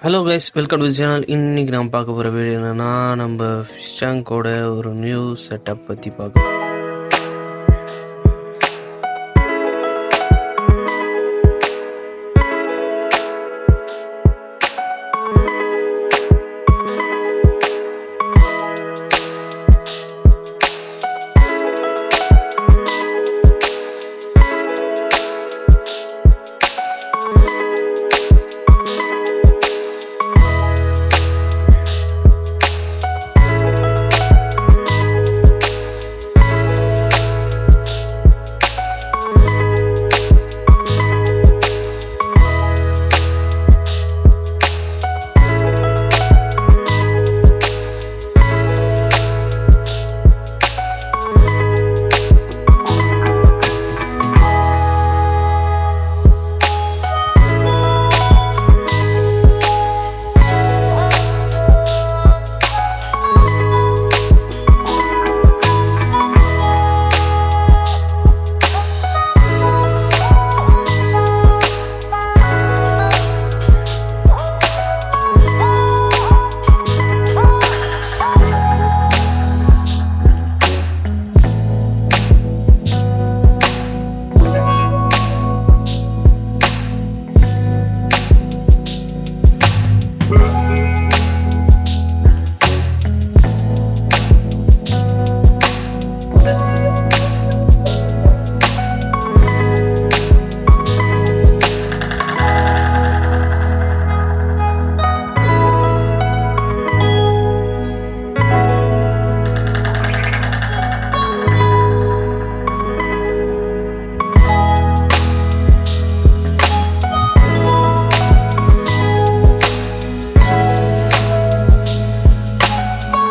Hello guys, welcome to channel. இன்றைக்கி நம்ம பார்க்க போகிற வீடியோ என்னென்னா, நம்ம ஃபிஷ் டேங்கோட ஒரு நியூ செட்டப் பற்றி பார்க்கலாம்.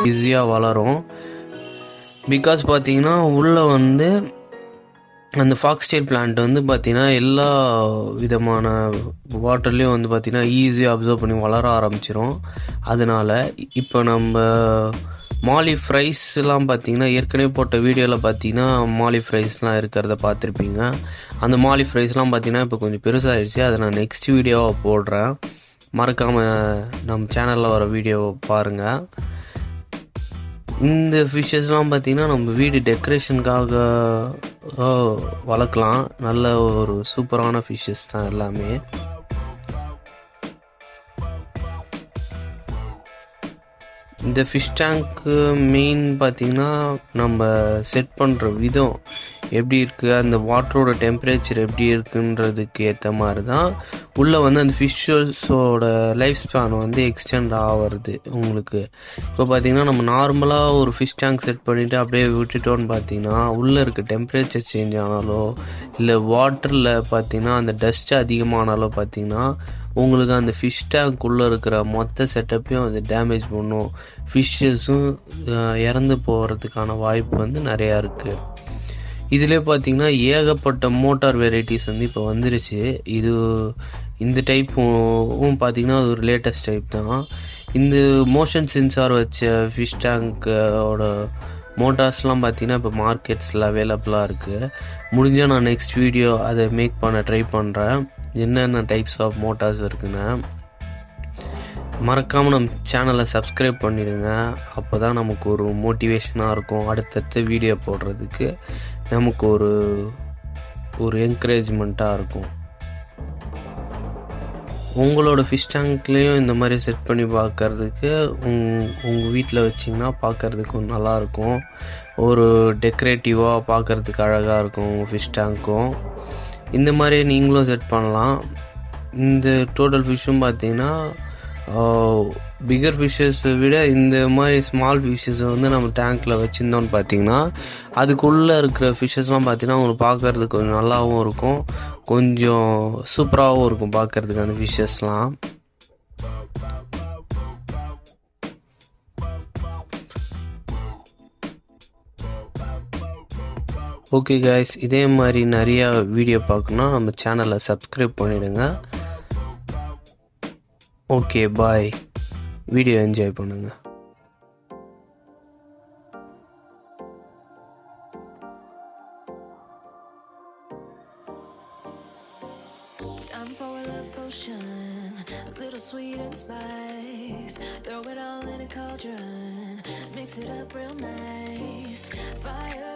ஈஸியாக வளரும். பிகாஸ் பார்த்தீங்கன்னா உள்ளே வந்து அந்த ஃபாக்ஸ்டெயில் பிளான்ட் வந்து பார்த்திங்கன்னா எல்லா விதமான வாட்டர்லேயும் வந்து பார்த்திங்கன்னா ஈஸியாக அப்சர்வ் பண்ணி வளர ஆரம்பிச்சிடும். அதனால் இப்போ நம்ம மாலி ஃப்ரைஸ்லாம் பார்த்திங்கன்னா ஏற்கனவே போட்ட வீடியோவில் பார்த்திங்கன்னா மாலி ஃப்ரைஸ்லாம் இருக்கிறத பார்த்துருப்பீங்க. அந்த மாலி ஃப்ரைஸ்லாம் பார்த்திங்கன்னா இப்போ கொஞ்சம் பெருசாகிடுச்சு. அதை நான் நெக்ஸ்ட் வீடியோவாக போடுறேன். மறக்காமல் நம்ம சேனலில் வர வீடியோவை பாருங்கள். இந்த ஃபிஷ்ஷஸ்லாம் பார்த்திங்கன்னா நம்ம வீடு டெக்கரேஷனுக்காக வளர்க்கலாம். நல்ல ஒரு சூப்பரான ஃபிஷ்ஷஸ் தான் எல்லாமே. இந்த ஃபிஷ் டேங்க்கு மெயின் பார்த்திங்கன்னா நம்ம செட் பண்ணுற விதம் எப்படி இருக்குது, அந்த வாட்டரோட டெம்பரேச்சர் எப்படி இருக்குன்றதுக்கு ஏற்ற மாதிரி தான் உள்ளே வந்து அந்த ஃபிஷ்ஷஸோட லைஃப் ஸ்பேன் வந்து எக்ஸ்டெண்ட் ஆகிறது உங்களுக்கு. இப்போ பார்த்திங்கன்னா நம்ம நார்மலாக ஒரு ஃபிஷ் டேங்க் செட் பண்ணிவிட்டு அப்படியே விட்டுட்டோன்னு பார்த்திங்கன்னா உள்ளே இருக்க டெம்பரேச்சர் சேஞ்ச் ஆனாலோ இல்லை வாட்டரில் பார்த்திங்கன்னா அந்த டஸ்ட் அதிகமானாலோ பார்த்திங்கன்னா உங்களுக்கு அந்த ஃபிஷ் டேங்க்குள்ளே இருக்கிற மொத்த செட்டப்பையும் அது டேமேஜ் பண்ணும். ஃபிஷ்ஷஸும் இறந்து போகிறதுக்கான வாய்ப்பு வந்து நிறையா இருக்குது. இதிலே பார்த்திங்கன்னா ஏகப்பட்ட மோட்டார் வெரைட்டிஸ் வந்து இப்போ வந்துருச்சு. இந்த டைப்பும் பார்த்திங்கன்னா அது ஒரு லேட்டஸ்ட் டைப் தான். இந்த மோஷன் சென்சார் வச்ச ஃபிஷ் டேங்கோட மோட்டார்ஸ்லாம் பார்த்திங்கன்னா இப்போ மார்க்கெட்ஸில் அவைலபிளாக இருக்குது. முடிஞ்சால் நான் நெக்ஸ்ட் வீடியோ அதை மேக் பண்ண ட்ரை பண்ணுறேன், என்னென்ன டைப்ஸ் ஆஃப் மோட்டார்ஸ் இருக்குன்னு. மறக்காமல் நம்ம சேனலை சப்ஸ்கிரைப் பண்ணிடுங்க. அப்போ தான் நமக்கு ஒரு மோட்டிவேஷனாக இருக்கும், அடுத்தடுத்த வீடியோ போடுறதுக்கு நமக்கு ஒரு என்கரேஜ்மெண்ட்டாக இருக்கும். உங்களோட ஃபிஷ் டேங்க்லேயும் இந்த மாதிரி செட் பண்ணி பார்க்குறதுக்கு உங்கள் வீட்டில் வச்சிங்கன்னா பார்க்குறதுக்கு நல்லாயிருக்கும். ஒரு டெக்கரேட்டிவாக பார்க்குறதுக்கு அழகாக இருக்கும் உங்கள் ஃபிஷ் டேங்க்கும். இந்த மாதிரி நீங்களும் செட் பண்ணலாம். இந்த டோட்டல் ஃபிஷ்ஷும் பார்த்திங்கன்னா பிகர் ஃபிஷ்ஷஸை விட இந்த மாதிரி ஸ்மால் ஃபிஷ்ஷஸை வந்து நம்ம டேங்க்கில் வச்சுருந்தோன்னு பார்த்திங்கன்னா அதுக்குள்ளே இருக்கிற ஃபிஷ்ஷஸ்லாம் பார்த்திங்கன்னா உங்களுக்கு பார்க்குறதுக்கு கொஞ்சம் நல்லாவும் இருக்கும், கொஞ்சம் சூப்பராகவும் இருக்கும் பார்க்குறதுக்கு அந்த ஃபிஷ்ஷஸ்லாம். ஓகே கைஸ், இதே மாதிரி நிறையா வீடியோ பார்க்கணுன்னா நம்ம சேனலை சப்ஸ்கிரைப் பண்ணிவிடுங்க. ஓகே, பாய். வீடியோ என்ஜாய் பண்ணுங்கள். Time for a love potion, a little sweet and spice. Throw it all in a cauldron, mix it up real nice. Fire